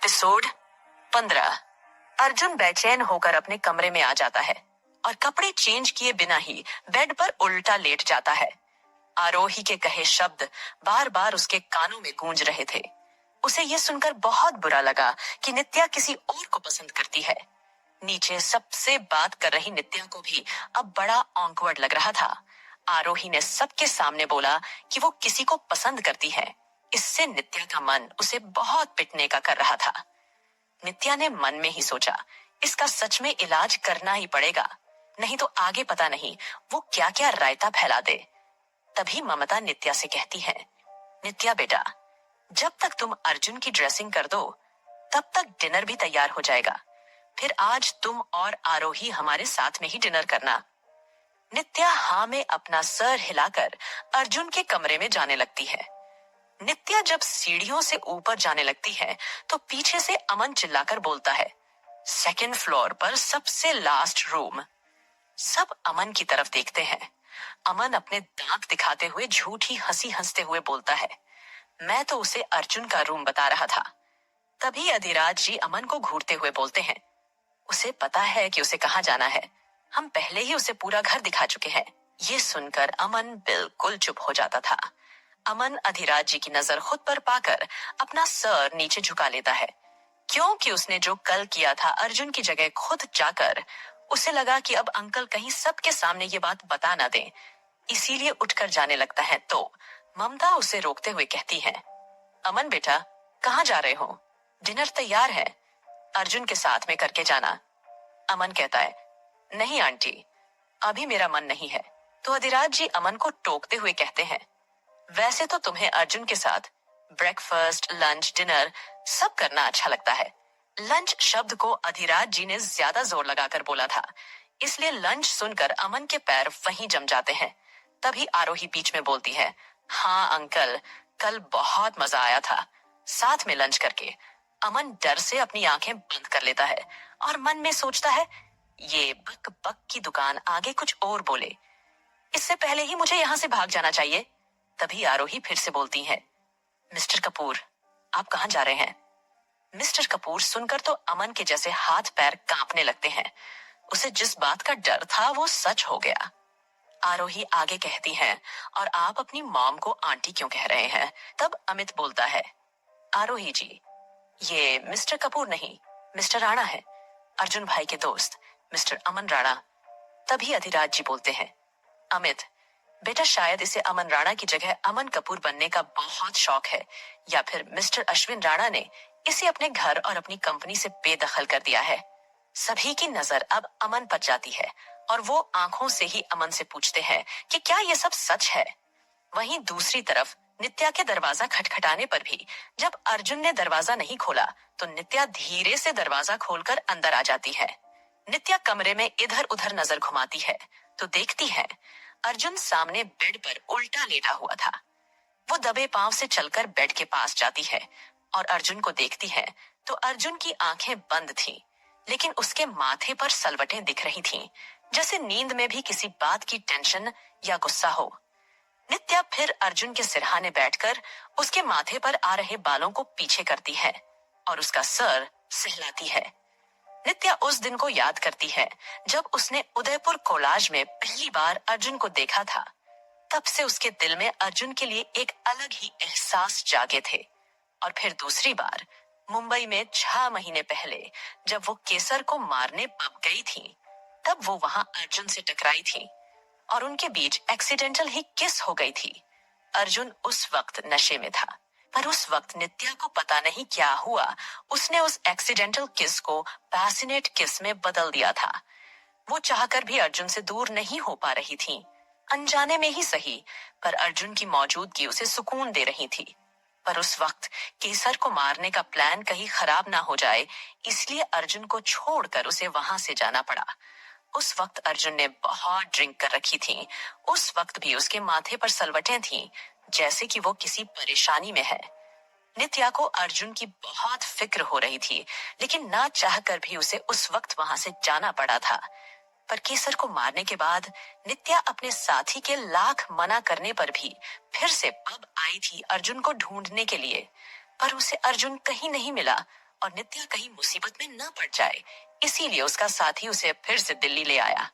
Episode 15। Arjun बेचैन होकर अपने कमरे में आ जाता है और कपड़े चेंज किए बिना ही बेड पर उल्टा लेट जाता है। आरोही के कहे शब्द बार बार उसके कानों में गूंज रहे थे। उसे यह सुनकर बहुत बुरा लगा कि नित्या किसी और को पसंद करती है। नीचे सबसे बात कर रही नित्या को भी अब बड़ा ऑकवर्ड लग रहा था। आरोही ने सबके सामने बोला कि वो किसी को पसंद करती है। इससे नित्या का मन उसे बहुत पिटने का कर रहा था। नित्या ने मन में ही सोचा, इसका सच में इलाज करना ही पड़ेगा, नहीं तो आगे पता नहीं वो क्या क्या रायता फैला दे। तभी ममता नित्या से कहती है, नित्या बेटा, जब तक तुम अर्जुन की ड्रेसिंग कर दो तब तक डिनर भी तैयार हो जाएगा। फिर आज तुम और आरोही हमारे साथ में ही डिनर करना। नित्या हाँ में अपना सर हिलाकर अर्जुन के कमरे में जाने लगती है। नित्या जब सीढ़ियों से ऊपर जाने लगती है तो पीछे से अमन चिल्लाकर बोलता है, सेकंड फ्लोर पर सबसे लास्ट रूम। सब अमन की तरफ देखते हैं। अमन अपने दांत दिखाते हुए झूठी हंसी हंसते हुए बोलता है, मैं तो उसे अर्जुन का रूम बता रहा था। तभी अधिराज जी अमन को घूरते हुए बोलते हैं, उसे पता है कि उसे कहाँ जाना है, हम पहले ही उसे पूरा घर दिखा चुके हैं। ये सुनकर अमन बिल्कुल चुप हो जाता था। अमन अधिराज जी की नजर खुद पर पाकर अपना सर नीचे झुका लेता है, क्योंकि उसने जो कल किया था अर्जुन की जगह खुद जाकर, उसे लगा कि अब अंकल कहीं सबके सामने ये बात बता ना दें, इसीलिए उठकर जाने लगता है। तो ममता उसे रोकते हुए कहती है, अमन बेटा, कहाँ जा रहे हो? डिनर तैयार है, अर्जुन के साथ में करके जाना। अमन कहता है, नहीं आंटी, अभी मेरा मन नहीं है। तो अधिराज जी अमन को टोकते हुए कहते हैं, वैसे तो तुम्हें अर्जुन के साथ ब्रेकफास्ट, लंच, डिनर सब करना अच्छा लगता है। लंच शब्द को अधिराज जी ने ज्यादा जोर लगाकर बोला था, इसलिए लंच सुनकर अमन के पैर वहीं जम जाते हैं। तभी आरोही बीच में बोलती है, हाँ अंकल, कल बहुत मजा आया था साथ में लंच करके। अमन डर से अपनी आंखें बंद कर लेता है और मन में सोचता है, ये बक बक की दुकान आगे कुछ और बोले, इससे पहले ही मुझे यहाँ से भाग जाना चाहिए। तभी आरोही फिर से बोलती है, मिस्टर कपूर, आप कहाँ जा रहे हैं? मिस्टर कपूर सुनकर तो अमन के जैसे हाथ पैर कांपने लगते हैं। उसे जिस बात का डर था वो सच हो गया। आरोही आगे कहती है, और आप अपनी मॉम को आंटी क्यों कह रहे हैं? तब अमित बोलता है, आरोही जी, ये मिस्टर कपूर नहीं, मिस्टर राणा है, अर्जुन भाई के दोस्त मिस्टर अमन राणा। तभी अधिराज जी बोलते हैं, अमित बेटा, शायद इसे अमन राणा की जगह अमन कपूर बनने का बहुत शौक है, या फिर मिस्टर अश्विन राणा ने इसे अपने घर और अपनी कंपनी से बेदखल कर दिया है। सभी की नजर अब अमन पर जाती है और वो आंखों से ही अमन से पूछते हैं कि क्या ये सब सच है। वहीं दूसरी तरफ नित्या के दरवाजा खटखटाने पर भी जब अर्जुन ने दरवाजा नहीं खोला तो नित्या धीरे से दरवाजा खोलकर अंदर आ जाती है। नित्या कमरे में इधर उधर नजर घुमाती है तो देखती है अर्जुन सामने बेड पर उल्टा लेटा हुआ था। वो दबे पांव से चलकर बेड के पास जाती है और अर्जुन को देखती है तो अर्जुन की आंखें बंद थीं, लेकिन उसके माथे पर सलवटें दिख रही थीं, जैसे नींद में भी किसी बात की टेंशन या गुस्सा हो। नित्या फिर अर्जुन के सिरहाने बैठकर उसके माथे पर आ रहे बालों को पीछे करती है और उसका सर सहलाती है। नित्या उस दिन को याद करती है जब उसने उदयपुर कोलाज में पहली बार अर्जुन को देखा था। तब से उसके दिल में अर्जुन के लिए एक अलग ही एहसास जागे थे। और फिर दूसरी बार मुंबई में 6 महीने पहले जब वो केसर को मारने पब गई थी, तब वो वहां अर्जुन से टकराई थी और उनके बीच एक्सीडेंटल ही किस हो गई थी। अर्जुन उस वक्त नशे में था, पर उस वक्त नित्या को पता नहीं क्या हुआ, उसने उस एक्सीडेंटल किस को पैशनेट किस में बदल दिया था। वो चाहकर भी अर्जुन से दूर नहीं हो पा रही थी, अनजाने में ही सही, पर अर्जुन की मौजूदगी उसे सुकून दे रही थी। पर उस वक्त केसर को मारने का प्लान कहीं खराब ना हो जाए, इसलिए अर्जुन को छोड़कर उसे वहां से जाना पड़ा। उस वक्त अर्जुन ने बहुत ड्रिंक कर रखी थी। उस वक्त भी उसके माथे पर सलवटें थीं, जैसे कि वो किसी परेशानी में है। नित्या को अर्जुन की बहुत फिक्र हो रही थी, लेकिन ना चाहकर भी उसे उस वक्त वहां से जाना पड़ा था। पर केसर को मारने के बाद नित्या अपने साथी के लाख मना करने पर भी फिर से पब आई थी अर्जुन को ढूंढने के लिए, पर उसे अर्जुन कहीं नहीं मिला। और नित्या कहीं मुसीबत में न पड़ जाए, इसीलिए उसका साथी उसे फिर से दिल्ली ले आया।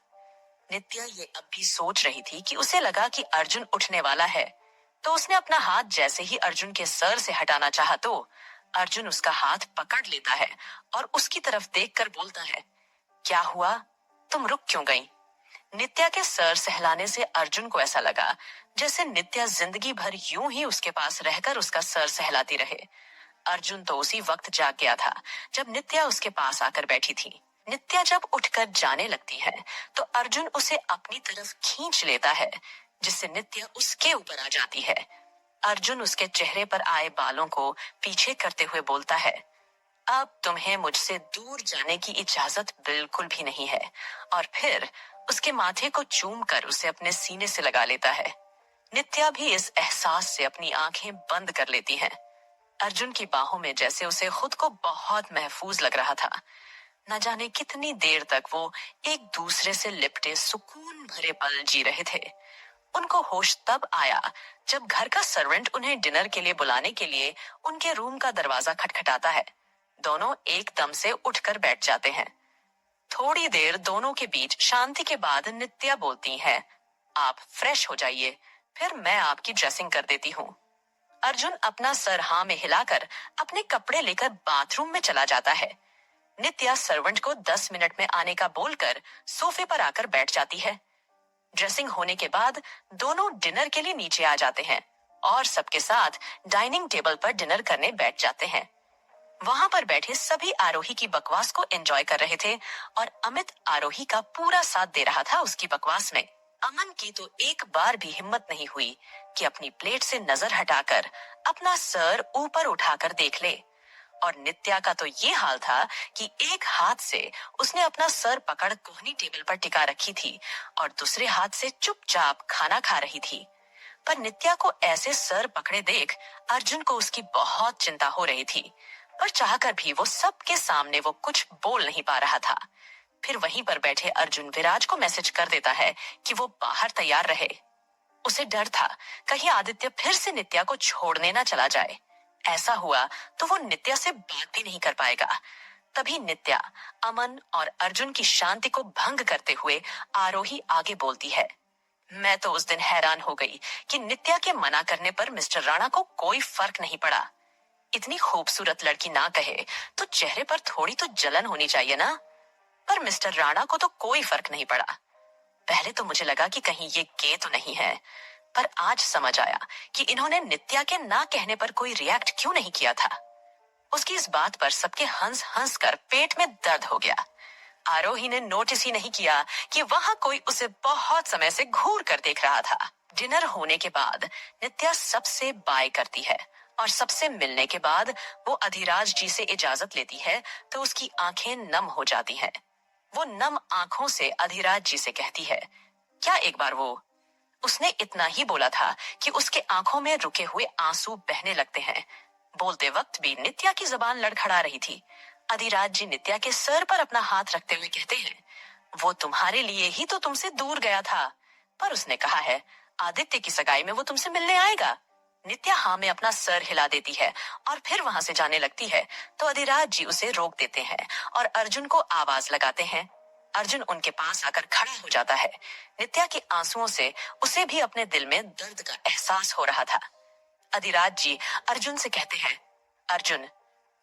नित्या ये अब भी सोच रही थी कि उसे लगा कि अर्जुन उठने वाला है, तो उसने अपना हाथ जैसे ही अर्जुन के सर से हटाना चाहा तो अर्जुन उसका हाथ पकड़ लेता है और उसकी तरफ देखकर बोलता है, क्या हुआ, तुम रुक क्यों गई? नित्या के सर सहलाने से अर्जुन को ऐसा लगा जैसे नित्या जिंदगी भर यूं ही उसके पास रहकर उसका सर सहलाती रहे। अर्जुन तो उसी वक्त जाग गया था जब नित्या उसके पास आकर बैठी थी। नित्या जब उठकर जाने लगती है तो अर्जुन उसे अपनी तरफ खींच लेता है, जिससे नित्या उसके ऊपर आ जाती है। अर्जुन उसके चेहरे पर आए बालों को पीछे करते हुए बोलता है, अब तुम्हें मुझसे दूर जाने की इजाजत बिल्कुल भी नहीं है, और फिर उसके माथे को चूम कर उसे अपने सीने से लगा लेता है। नित्या भी इस एहसास से अपनी आंखें बंद कर लेती है। अर्जुन की बाहों में जैसे उसे खुद को बहुत महफूज लग रहा था। न जाने कितनी देर तक वो एक दूसरे से लिपटे सुकून भरे पल जी रहे थे। उनको होश तब आया जब घर का सर्वेंट उन्हें डिनर के लिए बुलाने के लिए उनके रूम का दरवाजा खटखटाता है। दोनों एकदम से उठकर बैठ जाते हैं। थोड़ी देर दोनों के बीच शांति के बाद नित्या बोलती है, आप फ्रेश हो जाइए, फिर मैं आपकी ड्रेसिंग कर देती हूँ। अर्जुन अपना सर हाँ में हिलाकर अपने कपड़े लेकर बाथरूम में चला जाता है। नित्या सर्वेंट को 10 मिनट में आने का बोलकर सोफे पर आकर बैठ जाती है। ड्रेसिंग होने के बाद दोनों डिनर के लिए नीचे आ जाते हैं और सबके साथ डाइनिंग टेबल पर डिनर करने बैठ जाते हैं। वहां पर बैठे सभी आरोही की बकवास को एंजॉय कर रहे थे और अमित आरोही का पूरा साथ दे रहा था उसकी बकवास में। अमन की तो एक बार भी हिम्मत नहीं हुई कि अपनी प्लेट से नजर हटाकर अपना सर ऊपर उठाकर देख ले। और नित्या का तो ये हाल था कि एक हाथ से उसने अपना सर पकड़ कोहनी टेबल पर टिका रखी थी और दूसरे हाथ से चुपचाप खाना खा रही थी। पर नित्या को ऐसे सर पकड़े देख अर्जुन को उसकी बहुत चिंता हो रही थी, पर चाहकर भी वो सबके सामने वो कुछ बोल नहीं पा रहा था। फिर वहीं पर बैठे अर्जुन विराज को मैसेज कर देता है कि वो बाहर तैयार रहे। उसे डर था कहीं आदित्य फिर से नित्या को छोड़ने ना चला जाए। ऐसा हुआ तो वो नित्या से बात भी नहीं कर पाएगा। तभी नित्या अमन और अर्जुन की शांति को भंग करते हुए आरोही आगे बोलती है, मैं तो उस दिन हैरान हो गई कि नित्या के मना करने पर मिस्टर राणा को कोई फर्क नहीं पड़ा। इतनी खूबसूरत लड़की ना कहे तो चेहरे पर थोड़ी तो जलन होनी चाहिए ना। पर मिस्टर राणा को तो कोई फर्क नहीं पड़ा। पहले तो मुझे लगा कि कहीं ये गे तो नहीं है, पर आज समझ आया कि इन्होंने नित्या के ना कहने पर कोई रिएक्ट क्यों नहीं किया था। उसकी इस बात पर सबके हंस हंस कर पेट में दर्द हो गया। आरोही ने नोटिस ही नहीं किया कि वहां कोई उसे बहुत समय से घूर कर देख रहा था। डिनर होने के बाद नित्या सबसे बाय करती है और सबसे मिलने के बाद वो अधिराज जी से इजाजत लेती है तो उसकी आंखें नम हो जाती हैं। वो नम आंखों से अधिराज जी से कहती है, क्या एक बार वो। उसने इतना ही बोला था कि उसके आंखों में रुके हुए आंसू बहने लगते हैं। बोलते वक्त भी नित्या की जबान लड़खड़ा रही थी। अधिराज जी नित्या के सर पर अपना हाथ रखते हुए कहते हैं, वो तुम्हारे लिए ही तो तुमसे दूर गया था, पर उसने कहा है आदित्य की सगाई में वो तुमसे मिलने आएगा। नित्या हाँ में अपना सर हिला देती है और फिर वहां से जाने लगती है तो अधिराज जी उसे रोक देते हैं और अर्जुन को आवाज लगाते हैं। अर्जुन उनके पास आकर खड़ा हो जाता है। नित्या के आंसुओं से उसे भी अपने दिल में दर्द का एहसास हो रहा था। अधिराज जी अर्जुन से कहते हैं, अर्जुन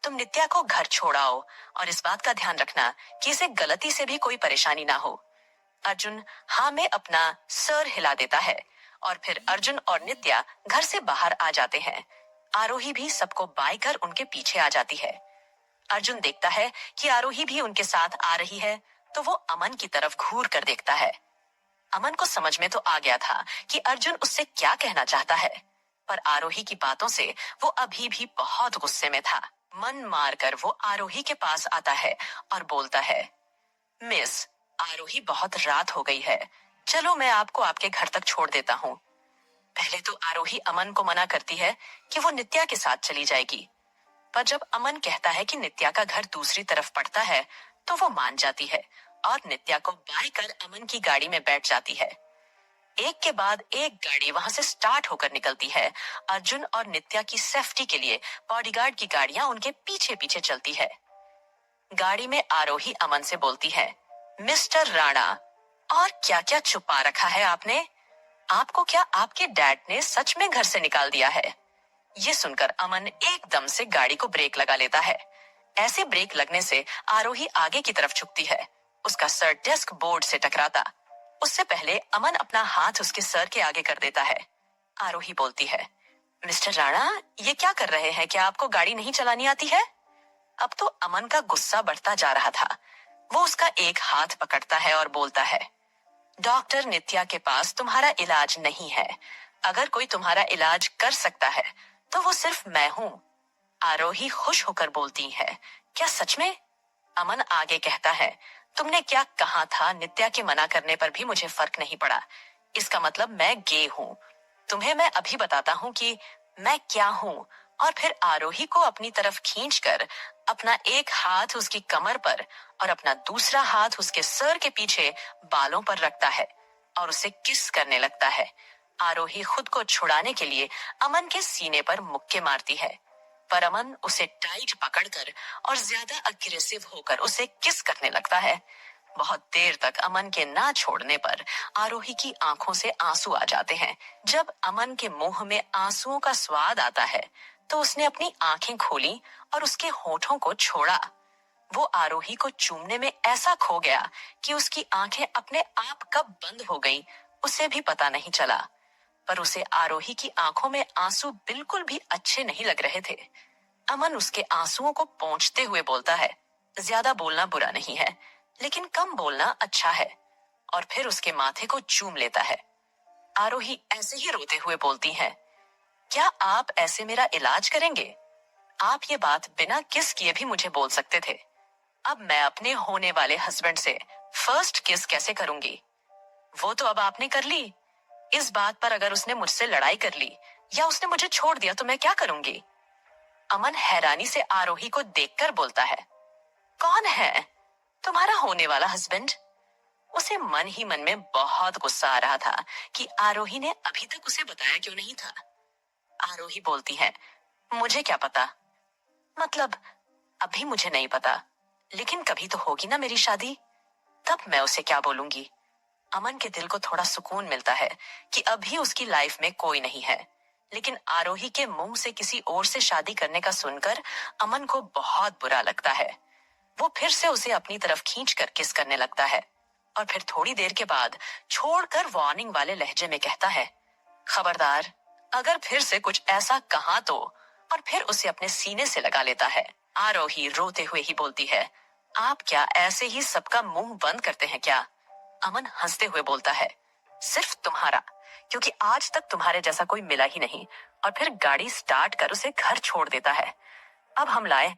तुम नित्या को घर छोड़ाओ और इस बात का ध्यान रखना कि इसे गलती से भी कोई परेशानी ना हो। अर्जुन हाँ में अपना सर हिला देता है और फिर अर्जुन और नित्या घर से बाहर आ जाते हैं। आरोही भी सबको बाय कर उनके पीछे आ जाती है। अर्जुन देखता है कि आरोही भी उनके साथ आ रही है तो वो अमन की तरफ घूर कर देखता है। अमन को समझ में तो आ गया था कि अर्जुन उससे क्या कहना चाहता है, पर आरोही की बातों से वो अभी भी बहुत गुस्से में था। मन मारकर वो आरोही के पास आता है और बोलता है, मिस आरोही बहुत रात हो गई है, चलो मैं आपको आपके घर तक छोड़ देता हूँ। पहले तो आरोही अमन को मना करती है कि वो नित्या के साथ चली जाएगी, पर जब अमन कहता है कि नित्या का घर दूसरी तरफ पड़ता है तो वो मान जाती है और नित्या को बाय कर अमन की गाड़ी में बैठ जाती है। एक के बाद एक गाड़ी वहां से स्टार्ट होकर निकलती है। अर्जुन और नित्या की सेफ्टी के लिए बॉडीगार्ड की गाड़ियां उनके पीछे पीछे चलती है। गाड़ी में आरोही अमन से बोलती है, मिस्टर राणा, और क्या क्या छुपा रखा है आपने? आपको क्या आपके डैड ने सच में घर से निकाल दिया है? ये सुनकर अमन एकदम से गाड़ी को ब्रेक लगा लेता है। ऐसे ब्रेक लगने से आरोही आगे की तरफ झुकती है। उसका सर डेस्क बोर्ड से टकराता। उससे पहले अमन अपना हाथ उसके सर के आगे कर देता है। आरोही बोलती है, मिस्टर राणा, ये क्या कर रहे हैं? क्या आपको गाड़ी नहीं चलानी आती है? अब तो अमन का गुस्सा बढ़ता जा रहा था। वो उसका एक हाथ पकड़ता है और बोलता है, डॉक्टर नित्या के पास तुम्हारा इलाज नहीं है। अगर कोई तुम्हारा इलाज कर सकता है तो वो सिर्फ मैं हूँ। आरोही खुश होकर बोलती है, क्या सच में? अमन आगे कहता है, तुमने क्या कहा था? नित्या के मना करने पर भी मुझे फर्क नहीं पड़ा। इसका मतलब मैं गे हूँ। तुम्हें मैं अभी बताता हूँ कि मैं क्या हूँ। और फिर आरोही को अपनी तरफ खींचकर अपना एक हाथ उसकी कमर पर और अपना दूसरा हाथ उसके सर के पीछे बालों पर रखता है और उसे किस करने लगता है। आरोही खुद को छुड़ाने के लिए अमन के सीने पर मुक्के मारती है, पर अमन उसे टाइट पकड़कर और ज्यादा अग्रेसिव होकर उसे किस करने लगता है। बहुत देर तक अमन के ना छोड़ने पर आरोही की आंखों से आंसू आ जाते हैं। जब अमन के मुंह में आंसुओं का स्वाद आता है तो उसने अपनी आंखें खोली और उसके होठों को छोड़ा। वो आरोही को चूमने में ऐसा खो गया कि उसकी आंखें अपने आप कब बंद हो गईं, उसे भी पता नहीं चला। पर उसे आरोही की आंखों में आंसू बिल्कुल भी अच्छे नहीं लग रहे थे। अमन उसके आंसुओं को पोंछते हुए बोलता है, ज्यादा बोलना बुरा नहीं है, लेकिन कम बोलना अच्छा है। और फिर उसके माथे को चूम लेता है। आरोही ऐसे ही रोते हुए बोलती है, क्या आप ऐसे मेरा इलाज करेंगे? आप ये बात बिना किस किए भी मुझे बोल सकते थे। अब मैं अपने होने वाले हस्बैंड से फर्स्ट किस कैसे करूंगी? वो तो अब आपने कर ली। इस बात पर अगर उसने मुझसे लड़ाई कर ली या उसने मुझे छोड़ दिया तो मैं क्या करूंगी? अमन हैरानी से आरोही को देखकर बोलता है, कौन है? तुम्हारा होने वाला हस्बैंड? उसे मन ही मन में बहुत गुस्सा आ रहा था कि आरोही ने अभी तक उसे बताया क्यों नहीं था। आरोही बोलती है, मुझे क्या पता? मतलब अभी मुझे नहीं पता, लेकिन कभी तो होगी ना मेरी शादी, तब मैं उसे क्या बोलूंगी। अमन के दिल को थोड़ा सुकून मिलता है कि अभी उसकी लाइफ में कोई नहीं है, लेकिन आरोही के मुंह से किसी और से शादी करने का सुनकर अमन को बहुत बुरा लगता है। वो फिर से उसे अपनी तरफ खींचकर किस करने लगता है और फिर थोड़ी देर के बाद छोड़कर वार्निंग वाले लहजे में कहता है, खबरदार, अगर फिर से कुछ ऐसा कहा तो। और फिर उसे अपने सीने से लगा लेता है। आरोही रोते हुए ही बोलती है, आप क्या ऐसे ही सबका मुंह बंद करते हैं क्या? अमन हंसते हुए बोलता है, सिर्फ तुम्हारा, क्योंकि आज तक तुम्हारे जैसा कोई मिला ही नहीं। और फिर गाड़ी स्टार्ट कर उसे घर छोड़ देता है। अब हम लाए